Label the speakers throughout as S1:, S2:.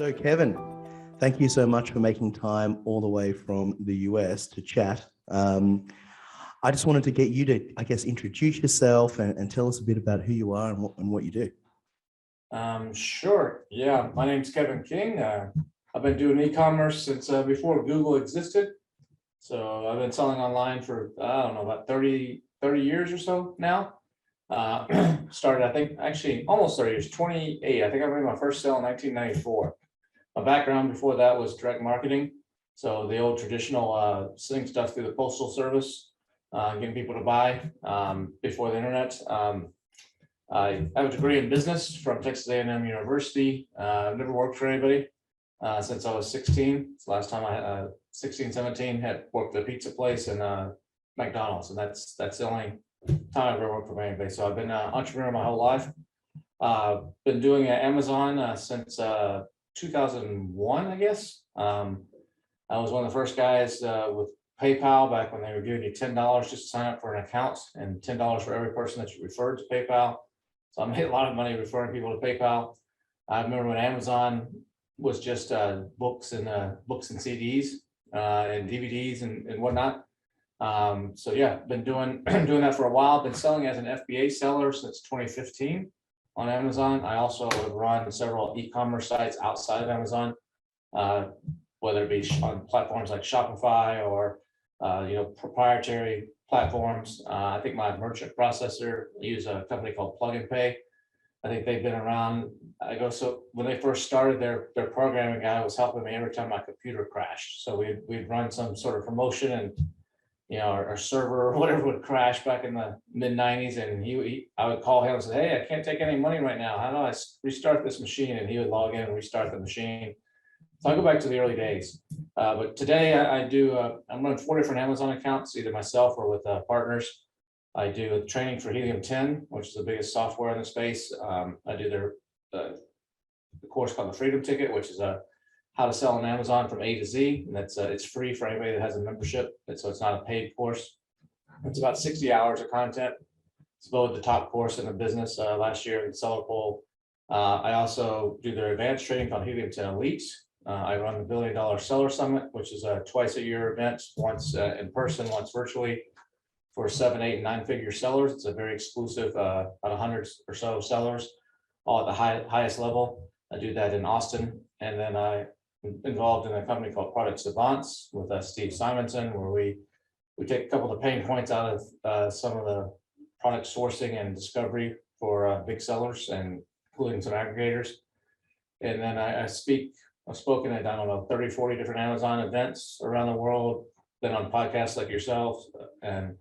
S1: So, Kevin, thank you so much for making time all the way from the US to chat. I just wanted to get you to, I guess, introduce yourself and tell us a bit about who you are and what you do.
S2: Sure. Yeah, my name's Kevin King. I've been doing e-commerce since before Google existed. So I've been selling online for, I don't know, about 30 years or so now. Started, I think, actually almost 30 years, 28. I think I made my first sale in 1994. My background before that was direct marketing. So the old traditional sending stuff through the postal service, getting people to buy before the internet. I have a degree in business from Texas A&M University. I've never worked for anybody since I was 16. It's the last time I 16, 17 had worked at a pizza place and McDonald's, and that's the only time I've ever worked for anybody. So I've been an entrepreneur my whole life. Been doing Amazon since 2001, I guess. I was one of the first guys with PayPal back when they were giving you $10 just to sign up for an account and $10 for every person that you referred to PayPal. So I made a lot of money referring people to PayPal. I remember when Amazon was just books and CDs and DVDs and whatnot. So yeah, been doing that for a while. Been selling as an FBA seller since 2015 on Amazon. I also have run several e-commerce sites outside of Amazon, whether it be on platforms like Shopify or proprietary platforms. I think my merchant processor, I use a company called Plug and Pay. I think they've been around. So when they first started, their programming guy was helping me every time my computer crashed. So we'd run some sort of promotion, and our server or whatever would crash back in the mid 90s, and I would call him and say, "Hey, I can't take any money right now. How do I restart this machine?" And he would log in and restart the machine. So I go back to the early days. But today I'm running 4 different Amazon accounts, either myself or with partners. I do training for Helium 10, which is the biggest software in the space. I do the course called the Freedom Ticket, which is how to sell on Amazon from A to Z. And it's free for anybody that has a membership. So it's not a paid course. It's about 60 hours of content. It's voted the top course in the business last year in the seller poll. I also do their advanced training called Helium 10 Elite. I run the $1 Billion Seller Summit, which is a twice-a-year event, once in person, once virtually, for 7, 8, and 9-figure sellers. It's a very exclusive, about 100 or so sellers, all at the highest level. I do that in Austin, and then I'm involved in a company called Product Savants with Steve Simonson, where we take a couple of the pain points out of some of the product sourcing and discovery for big sellers, and including some aggregators. And then I've spoken at, I don't know, 30, 40 different Amazon events around the world, been on podcasts like yourself and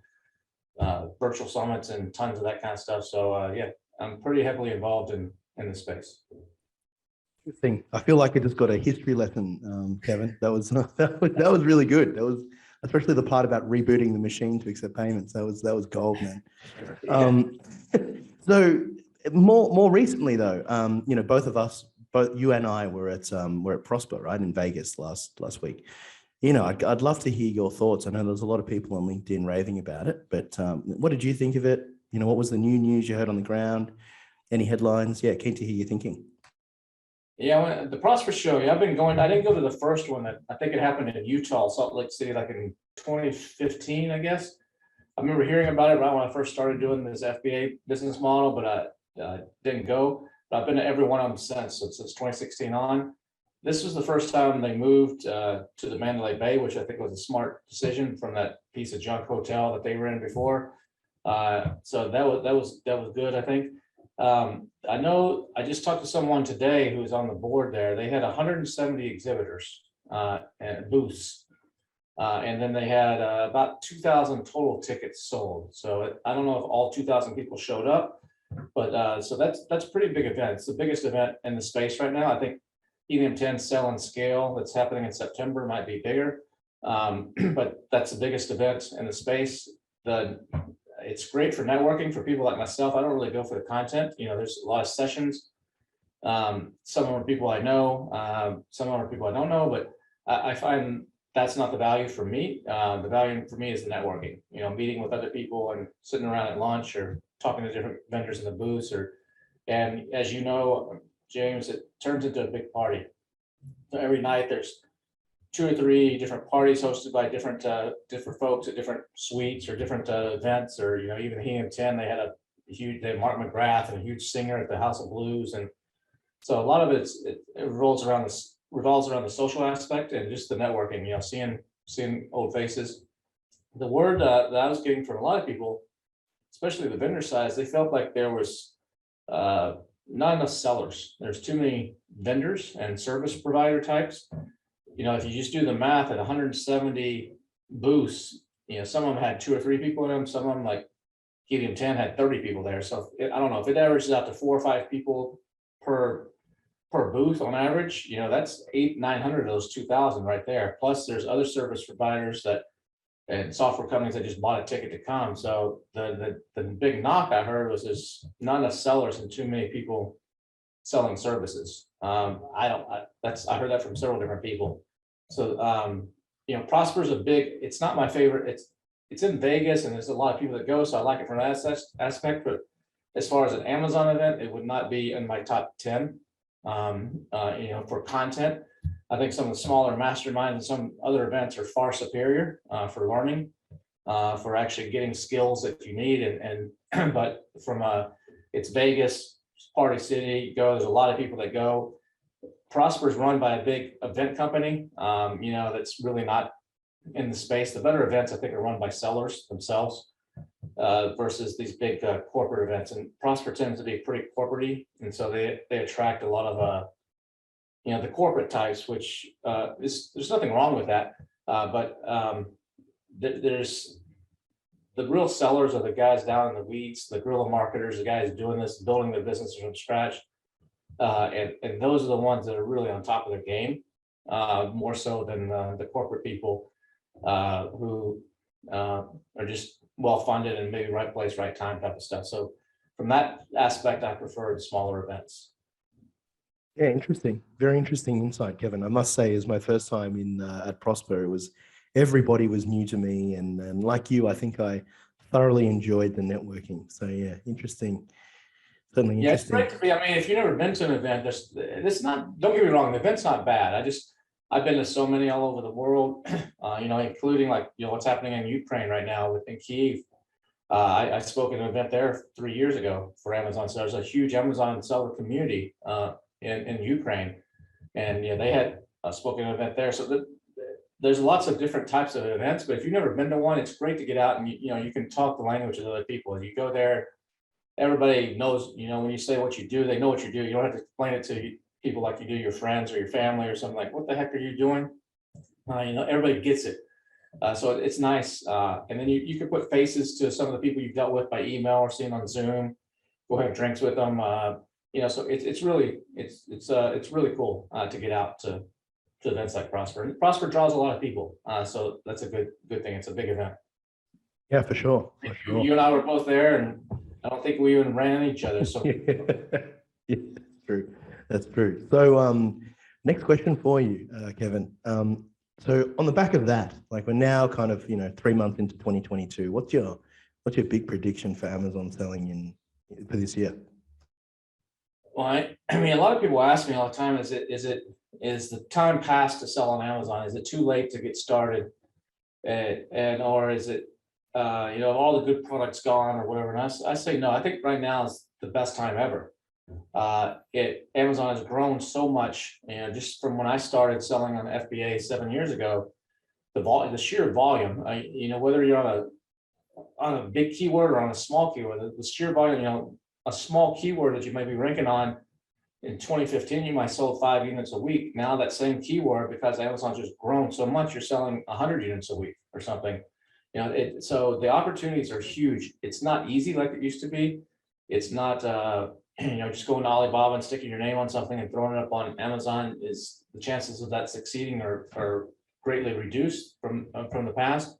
S2: virtual summits and tons of that kind of stuff. So yeah, I'm pretty heavily involved in the space.
S1: Interesting. I feel like I just got a history lesson, Kevin. That was that was really good. That was especially the part about rebooting the machine to accept payments. That was gold, man. So more recently though, both of us, both you and I were at Prosper, right, in Vegas last week. I'd love to hear your thoughts. I know there's a lot of people on LinkedIn raving about it, but what did you think of it? What was the new news you heard on the ground? Any headlines? Yeah, keen to hear your thinking.
S2: Yeah, the Prosper show. Yeah, I've been going. I didn't go to the first one. I think it happened in Utah, Salt Lake City, like in 2015, I guess. I remember hearing about it right when I first started doing this FBA business model, but I didn't go. But I've been to every one of them since 2016 on. This was the first time they moved to the Mandalay Bay, which I think was a smart decision from that piece of junk hotel that they were in before. So that was good, I think. I know I just talked to someone today who was on the board there. They had 170 exhibitors and booths, and then they had about 2,000 total tickets sold. So I don't know if all 2,000 people showed up, but so that's a pretty big event. It's the biggest event in the space right now. I think Helium 10 Sell and Scale that's happening in September might be bigger, but that's the biggest event in the space. It's great for networking for people like myself. I don't really go for the content. There's a lot of sessions. Some of them are people I know, some of them are people I don't know, but I find that's not the value for me. The value for me is the networking, meeting with other people and sitting around at lunch or talking to different vendors in the booths, and as you know, James, it turns into a big party. So every night there's 2 or 3 different parties hosted by different folks at different suites or different events, or even Helium 10. They had they had Mark McGrath and a huge singer at the House of Blues, and so a lot of it revolves around the social aspect and just the networking. Seeing old faces. The word that I was getting from a lot of people, especially the vendor size, they felt like there was not enough sellers. There's too many vendors and service provider types. If you just do the math at 170 booths, some of them had 2 or 3 people in them. Some of them, like Helium 10, had 30 people there. So I don't know if it averages out to 4 or 5 people per booth on average. That's 800-900 of those 2,000 right there. Plus, there's other service providers and software companies that just bought a ticket to come. So the big knock I heard was there's not enough sellers and too many people selling services. I heard that from several different people. So Prosper's it's not my favorite. It's in Vegas and there's a lot of people that go, so I like it from that aspect. But as far as an Amazon event, it would not be in my top 10. For content, I think some of the smaller masterminds and some other events are far superior for learning, for actually getting skills that you need. And but it's Vegas, party city. There's a lot of people that go. Prosper is run by a big event company, that's really not in the space. The better events, I think, are run by sellers themselves versus these big corporate events. And Prosper tends to be pretty corporate-y, and so they attract a lot of the corporate types, which there's nothing wrong with that, but there's the real sellers are the guys down in the weeds, the guerrilla marketers, the guys doing this, building their business from scratch. And those are the ones that are really on top of their game, more so than the corporate people who are just well-funded and maybe right place, right time type of stuff. So from that aspect, I prefer the smaller events.
S1: Yeah, interesting. Very interesting insight, Kevin. I must say, it was my first time at Prosper. Everybody was new to me, and like you, I think I thoroughly enjoyed the networking. So yeah, interesting. Certainly
S2: Yeah, it's
S1: interesting.
S2: great to be. I mean, if you've never been to an event, don't get me wrong, the event's not bad. I've been to so many all over the world, including what's happening in Ukraine right now in Kyiv. I spoke at an event there 3 years ago for Amazon. So there's a huge Amazon seller community in Ukraine, and they had spoken at an event there. So there's lots of different types of events, but if you've never been to one, it's great to get out and you can talk the language of other people. As you go there, everybody knows, when you say what you do, they know what you do. You don't have to explain it to people like you do your friends or your family or something like, what the heck are you doing? Everybody gets it. So it's nice. And then you can put faces to some of the people you've dealt with by email or seen on Zoom, go have drinks with them. So it's really cool to get out to events like Prosper. And Prosper draws a lot of people. So that's a good thing. It's a big event.
S1: Yeah, for sure.
S2: You and I were both there, and I don't think we even ran into each other. So
S1: yeah, that's true. That's true. So next question for you, Kevin. So on the back of that, we're now kind of 3 months into 2022. What's your big prediction for Amazon selling for this year?
S2: Well, I mean, a lot of people ask me all the time, is the time past to sell on Amazon? Is it too late to get started? Or is it, all the good products gone or whatever? And I say, no, I think right now is the best time ever. Amazon has grown so much, just from when I started selling on FBA 7 years ago, the sheer volume, whether you're on a big keyword or on a small keyword, the sheer volume, a small keyword that you may be ranking on in 2015, you might sold 5 units a week. Now that same keyword, because Amazon's just grown so much, you're selling 100 units a week or something. So the opportunities are huge. It's not easy like it used to be. It's not, just going to Alibaba and sticking your name on something and throwing it up on Amazon. Is the chances of that succeeding are greatly reduced from the past.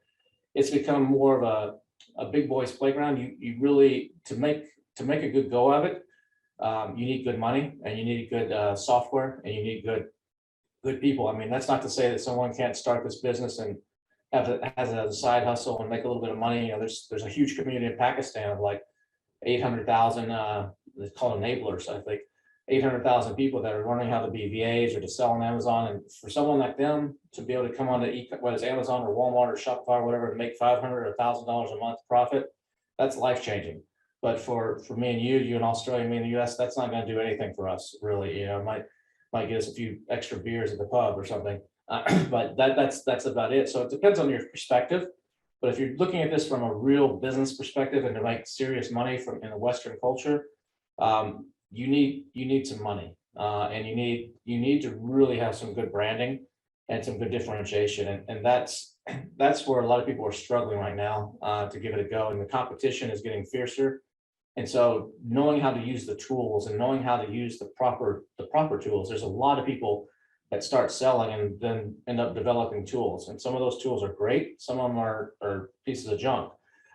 S2: It's become more of a big boys playground. You really, to make a good go of it, you need good money, and you need good software, and you need good people. I mean, that's not to say that someone can't start this business and has a side hustle and make a little bit of money. There's a huge community in Pakistan of 800,000. They call enablers, I think. 800,000 people that are learning how to be VAs or to sell on Amazon. And for someone like them to be able to come on to whether it's Amazon or Walmart or Shopify or whatever, to make $500 or $1,000 a month profit, that's life changing. But for me and you in Australia, me in the US, that's not going to do anything for us, really. Might get us a few extra beers at the pub or something. But that's about it. So it depends on your perspective. But if you're looking at this from a real business perspective and to make serious money from in the Western culture, you need some money, and you need to really have some good branding and some good differentiation, and that's where a lot of people are struggling right now to give it a go, and the competition is getting fiercer. And so knowing how to use the tools and knowing how to use the proper tools, there's a lot of people that start selling and then end up developing tools, and some of those tools are great, some of them are pieces of junk,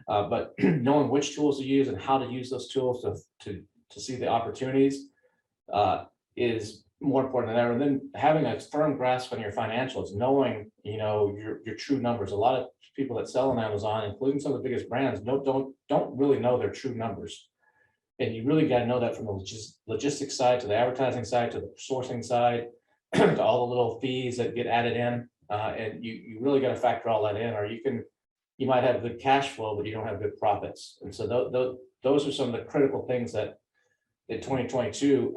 S2: but knowing which tools to use and how to use those tools to see the opportunities is more important than ever. And then having a firm grasp on your financials, knowing your true numbers. A lot of people that sell on Amazon, including some of the biggest brands, don't really know their true numbers. And you really got to know that from the logistics side to the advertising side to the sourcing side to all the little fees that get added in. And you really got to factor all that in, or you might have good cash flow, but you don't have good profits. And so those are some of the critical things that in 2022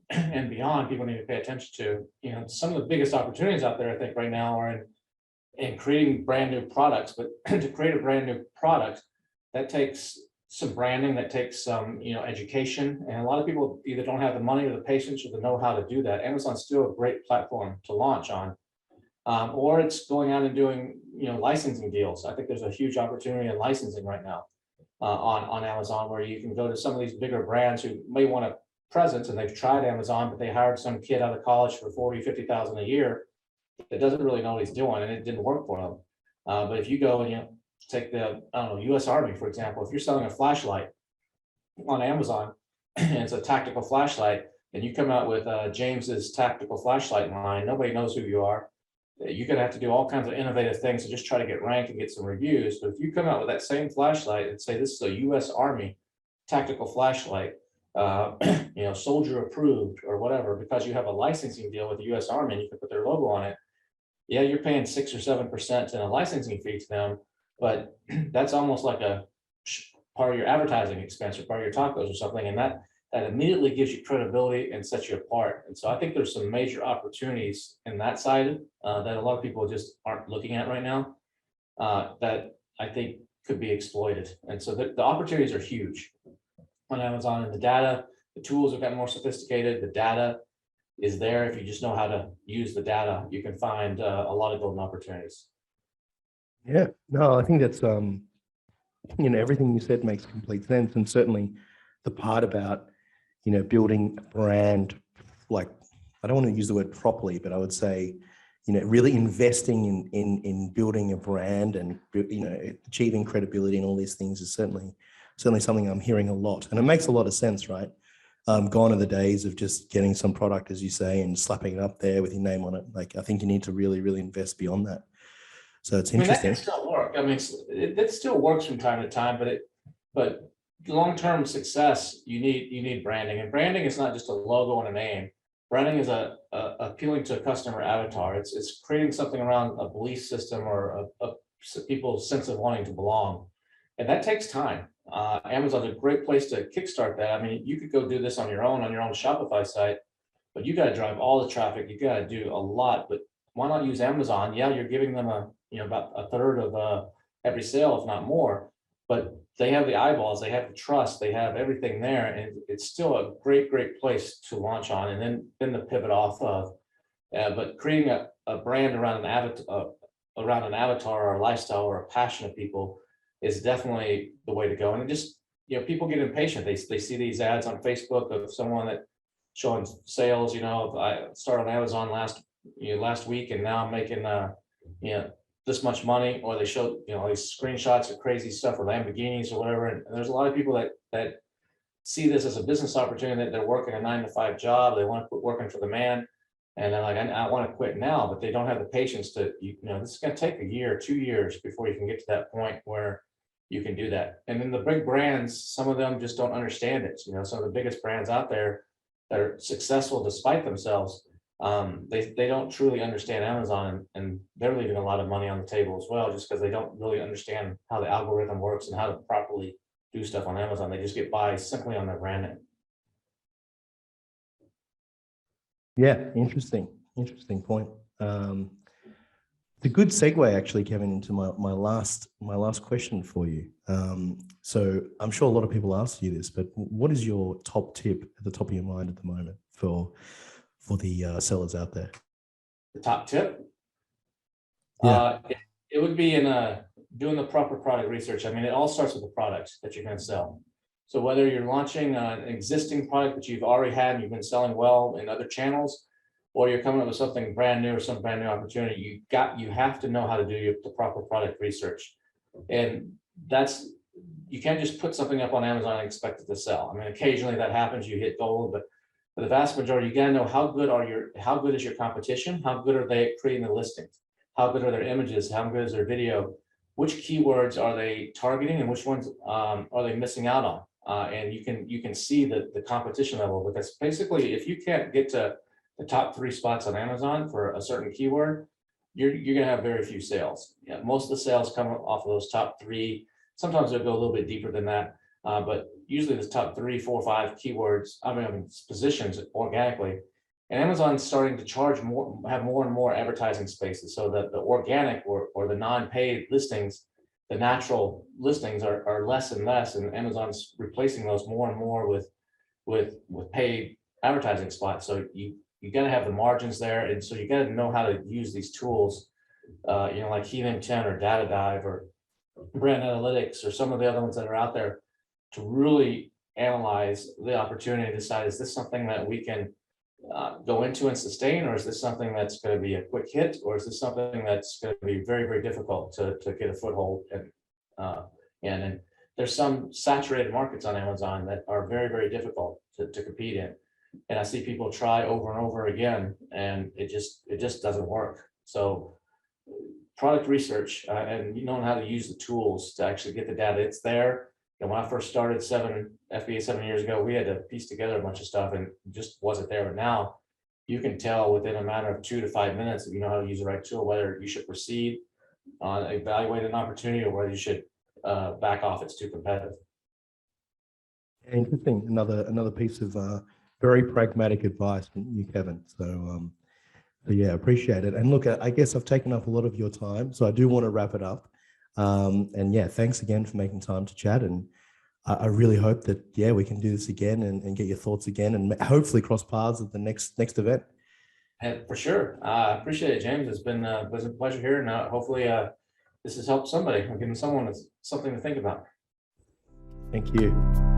S2: and beyond, people need to pay attention to. Some of the biggest opportunities out there, I think, right now are in creating brand new products. But to create a brand new product, that takes some branding, that takes some education, and a lot of people either don't have the money or the patience or the know-how to do that. Amazon's still a great platform to launch on, or it's going out and doing licensing deals. I think there's a huge opportunity in licensing right now. On Amazon, where you can go to some of these bigger brands who may want a presence and they've tried Amazon, but they hired some kid out of college for 40, 50,000 a year that doesn't really know what he's doing, and it didn't work for them. But if you go and take the US Army, for example, if you're selling a flashlight on Amazon and it's a tactical flashlight, and you come out with James's tactical flashlight line, nobody knows who you are. You're going to have to do all kinds of innovative things to just try to get ranked and get some reviews. But if you come out with that same flashlight and say, this is a US Army tactical flashlight, soldier approved or whatever, because you have a licensing deal with the US Army and you can put their logo on it. Yeah, you're paying 6 or 7% in a licensing fee to them, but that's almost like a part of your advertising expense or part of your tacos or something. And that immediately gives you credibility and sets you apart. And so I think there's some major opportunities in that side that a lot of people just aren't looking at right now that I think could be exploited. And so the opportunities are huge on Amazon, and the tools have gotten more sophisticated. The data is there. If you just know how to use the data, you can find a lot of golden opportunities.
S1: Yeah, no, I think that's, everything you said makes complete sense. And certainly the part about, building a brand, like, I don't want to use the word properly, but I would say, really investing in building a brand and, achieving credibility and all these things is certainly something I'm hearing a lot. And it makes a lot of sense, right? Gone are the days of just getting some product, as you say, and slapping it up there with your name on it. Like, I think you need to really, really invest beyond that. So it's interesting.
S2: That can still work. It still works from time to time, but long-term success, you need branding, and branding is not just a logo and a name. Branding is appealing to a customer avatar. It's creating something around a belief system or a people's sense of wanting to belong, and that takes time. Amazon's a great place to kickstart that. You could go do this on your own Shopify site, but you got to drive all the traffic. You got to do a lot, but why not use Amazon? Yeah, you're giving them about a third of every sale, if not more, but they have the eyeballs, they have the trust, they have everything there, and it's still a great place to launch on, and then the pivot off of. But creating a brand around an avatar or a lifestyle or a passion of people is definitely the way to go. And it just, people get impatient. They see these ads on Facebook of someone that showing sales. I started on Amazon last week, and now I'm making this much money, or they show these screenshots of crazy stuff or Lamborghinis or whatever. And there's a lot of people that see this as a business opportunity, that they're working a 9-to-5 job, they want to quit working for the man, and they're like, I want to quit now, but they don't have the patience to, this is going to take a year, 2 years before you can get to that point where you can do that. And then the big brands, some of them just don't understand it. Some of the biggest brands out there that are successful despite themselves, they don't truly understand Amazon, and they're leaving a lot of money on the table as well, just because they don't really understand how the algorithm works and how to properly do stuff on Amazon. They just get by simply on their brand name.
S1: Yeah, interesting point. It's a good segue, actually, Kevin, into my last question for you. So I'm sure a lot of people ask you this, but what is your top tip at the top of your mind at the moment for the sellers out there?
S2: The top tip,
S1: Yeah.
S2: it would be in doing the proper product research. I mean, it all starts with the product that you're going to sell. So whether you're launching an existing product that you've already had and you've been selling well in other channels, or you're coming up with something brand new or some brand new opportunity, you have to know how to do the proper product research. And you can't just put something up on Amazon and expect it to sell. I mean, occasionally that happens, you hit gold, but for the vast majority, you got to know how good is your competition? How good are they at creating the listings? How good are their images? How good is their video? Which keywords are they targeting, and which ones are they missing out on? And you can see the competition level, because basically, if you can't get to the top 3 spots on Amazon for a certain keyword, you're going to have very few sales. Yeah, most of the sales come off of those top 3. Sometimes they'll go a little bit deeper than that, but usually the top 3, 4, 5 keywords, I mean positions organically. And Amazon's starting to charge more, have more and more advertising spaces, so that the organic or the non-paid listings, the natural listings are less and less, and Amazon's replacing those more and more with paid advertising spots. So you got to have the margins there, and so you got to know how to use these tools, like Helium 10 or Data Dive or Brand Analytics or some of the other ones that are out there, to really analyze the opportunity and decide, is this something that we can go into and sustain, or is this something that's going to be a quick hit, or is this something that's going to be very, very difficult to get a foothold in? And there's some saturated markets on Amazon that are very, very difficult to compete in. And I see people try over and over again, and it just doesn't work. So product research and knowing how to use the tools to actually get the data, it's there. And when I first started FBA 7 years ago, we had to piece together a bunch of stuff, and it just wasn't there. But now you can tell within a matter of 2 to 5 minutes, if you know how to use the right tool, whether you should proceed on evaluate an opportunity, or whether you should back off, it's too competitive.
S1: Interesting. Another piece of very pragmatic advice from you, Kevin. So yeah, appreciate it. And look, I guess I've taken up a lot of your time, so I do want to wrap it up. And yeah, thanks again for making time to chat. And I really hope that, yeah, we can do this again and get your thoughts again, and hopefully cross paths at the next event.
S2: And for sure. I appreciate it, James. It's been a pleasure here. And hopefully this has helped somebody, or given someone something to think about.
S1: Thank you.